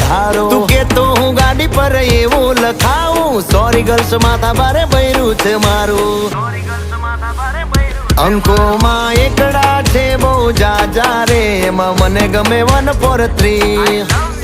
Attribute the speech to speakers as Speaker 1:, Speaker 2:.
Speaker 1: વધારો તું કે તો હું ગાડી પર એવું લખાવું સોરી ગર્લ્સ માથા ભારે બૈરું છે મારું અંકોમાં એકડા છે બહુ જાજા રે એમાં મને ગમે 143